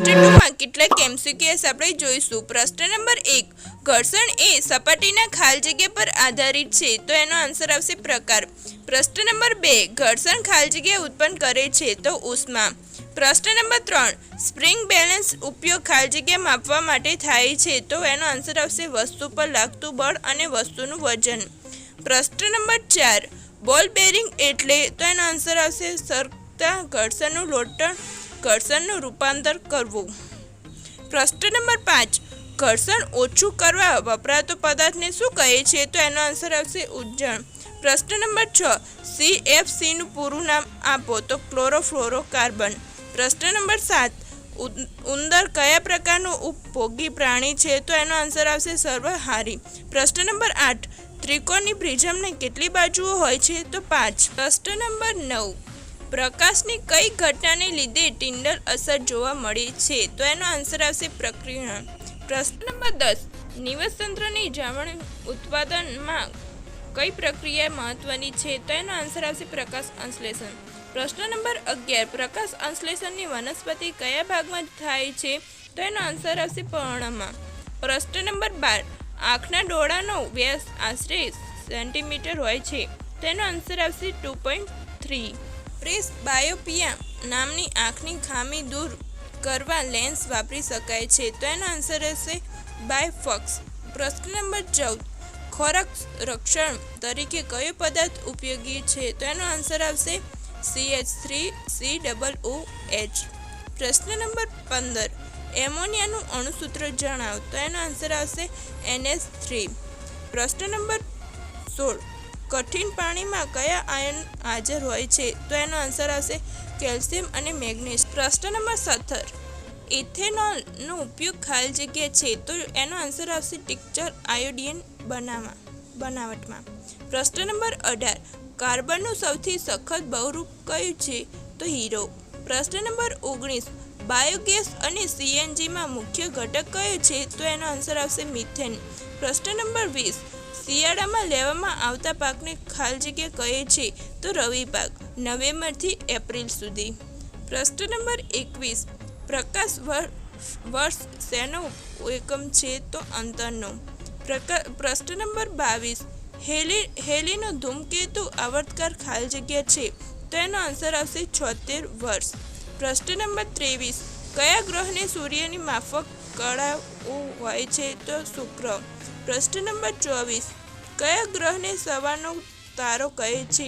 પ્રશ્ન 2 માં કેટલાક mcqs આપણે જોઈશું। પ્રશ્ન નંબર 1, ઘર્ષણ એ સપાટીના ખાલી જગ્યા પર આધારિત છે, તો એનો આન્સર આવશે પ્રકાર। પ્રશ્ન નંબર 2, ઘર્ષણ ખાલી જગ્યા ઉત્પન્ન કરે છે, તો ઉષ્મા। પ્રશ્ન નંબર 3, સ્પ્રિંગ બેલેન્સ ઉપયોગ ખાલી જગ્યા માપવા માટે થાય છે, તો એનો આન્સર આવશે વસ્તુ પર લાગતું બળ અને વસ્તુનું વજન। પ્રશ્ન નંબર 4, બોલ બેરિંગ એટલે, તો એનો આન્સર આવશે સરકતા ઘર્ષણનું રૂપાંતર કરવું। પ્રશ્ન નંબર 5, ઘર્ષણ ઓછું કરવા વપરાતો પદાર્થને શું કહે છે, તો એનો આન્સર આવશે ઉજ્જણ। પ્રશ્ન નંબર 6, CFC નું પૂરું નામ આપો, તો ક્લોરોફ્લોરોકાર્બન। પ્રશ્ન નંબર 7, ઉંદર કયા પ્રકારનું ઉપભોગી પ્રાણી છે, તો એનો આન્સર આવશે સર્વહારી। પ્રશ્ન નંબર 8, ત્રિકોણની પ્રિઝમને કેટલી બાજુઓ હોય છે, તો 5। પ્રશ્ન નંબર 9, પ્રકાશની કઈ ઘટનાને લીધે ટિન્ડલ અસર જોવા મળે છે, તો એનો આન્સર આવશે પ્રકીર્ણન। પ્રશ્ન નંબર 10, નિવસતંત્રની જાળવણી ઉત્પાદનમાં કઈ પ્રક્રિયા મહત્વની છે, તો એનો આન્સર આવશે પ્રકાશ સંશ્લેષણ। પ્રશ્ન નંબર 11, પ્રકાશ સંશ્લેષણની વનસ્પતિ કયા ભાગમાં થાય છે, તો એનો આન્સર આવશે પર્ણમાં। પ્રશ્ન નંબર 12, આંખના ડોળાનો વ્યાસ આશરે સેન્ટીમીટર હોય છે, તેનો આન્સર આવશે 2.3। પ્રેસબાયોપિયા નામની આંખની ખામી દૂર કરવા લેન્સ વાપરી શકાય છે, તો એનો આન્સર આવશે બાયફોક્સ। પ્રશ્ન નંબર 14, ખોરાક રક્ષણ તરીકે કયો પદાર્થ ઉપયોગી છે, તો એનો આન્સર આવશે CH3COOH। પ્રશ્ન નંબર 15, એમોનિયાનું અણુસૂત્ર જણાવો, તો એનો આન્સર આવશે NH3। પ્રશ્ન નંબર 16, કઠિન પાણીમાં કયા આયન હાજર હોય છે, તો એનો આન્સર આવશે કેલ્શિયમ અને મેગ્નેશિયમ। પ્રશ્ન નંબર 17, ઇથેનોલનો ઉપયોગ ખાલી જગ્યા છે, તો એનો આન્સર આવશે ટિંકચર આયોડિન બનાવટમાં। પ્રશ્ન નંબર 18, કાર્બનનું સૌથી સખત બહુરૂપ કયું છે, તો હીરો। પ્રશ્ન નંબર 19, બાયોગેસ અને CNGમાં મુખ્ય ઘટક કયો છે, તો એનો આન્સર આવશે મિથેન। પ્રશ્ન નંબર 20, શિયાળામાં લેવામાં આવતા પાકને ખાલી જગ્યા કહે છે, તો રવિ પાક, નવેમ્બરથી એપ્રિલ સુધી। પ્રશ્ન નંબર 21, પ્રકાશ વર્ષ શેનો એકમ છે, તો અંતરનો। પ્રશ્ન નંબર 22, હેલીનો ધૂમકેતુ આવર્તકાળ ખાલી જગ્યા છે, તો એનો આન્સર આવશે 76 વર્ષ। પ્રશ્ન નંબર 23, કયા ગ્રહને સૂર્યની માફક કળાઓ હોય છે, તો શુક્ર। પ્રશ્ન નંબર 24, કયા ગ્રહને સવારનો તારો કહે છે,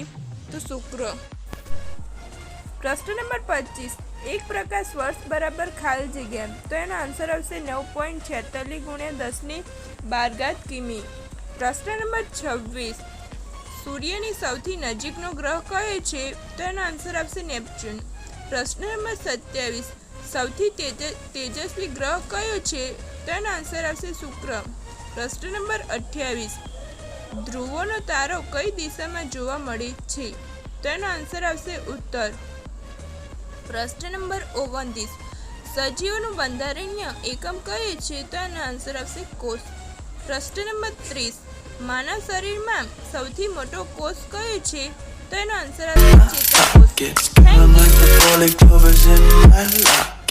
તો શુક્ર। પ્રશ્ન નંબર 25, એક પ્રકાશ વર્ષ બરાબર ખાલી જગ્યા, તો એનો આન્સર આવશે 9.46 × 10⁻12 કિમી। પ્રશ્ન નંબર 26, સૂર્યની સૌથી નજીકનો ગ્રહ કયો છે, તો એનો આન્સર આવશે નેપચ્યુન। પ્રશ્ન નંબર 27, સૌથી તેજસ્વી ગ્રહ કયો છે, તો એનો આન્સર આવશે શુક્ર। પ્રશ્ન નંબર 28, ધ્રુવોનો તારો કઈ દિશામાં જોવા મળે છે, તો એનો આન્સર આવશે ઉત્તર। પ્રશ્ન નંબર 29, સજીવોનું બંધારણીય એકમ કયો છે, તો એનો આન્સર આવશે કોષ। પ્રશ્ન નંબર 30, માનવ શરીરમાં સૌથી મોટો કોષ કયો છે, તો એનો આન્સર આવશે ચેતાકોષ। Thank you.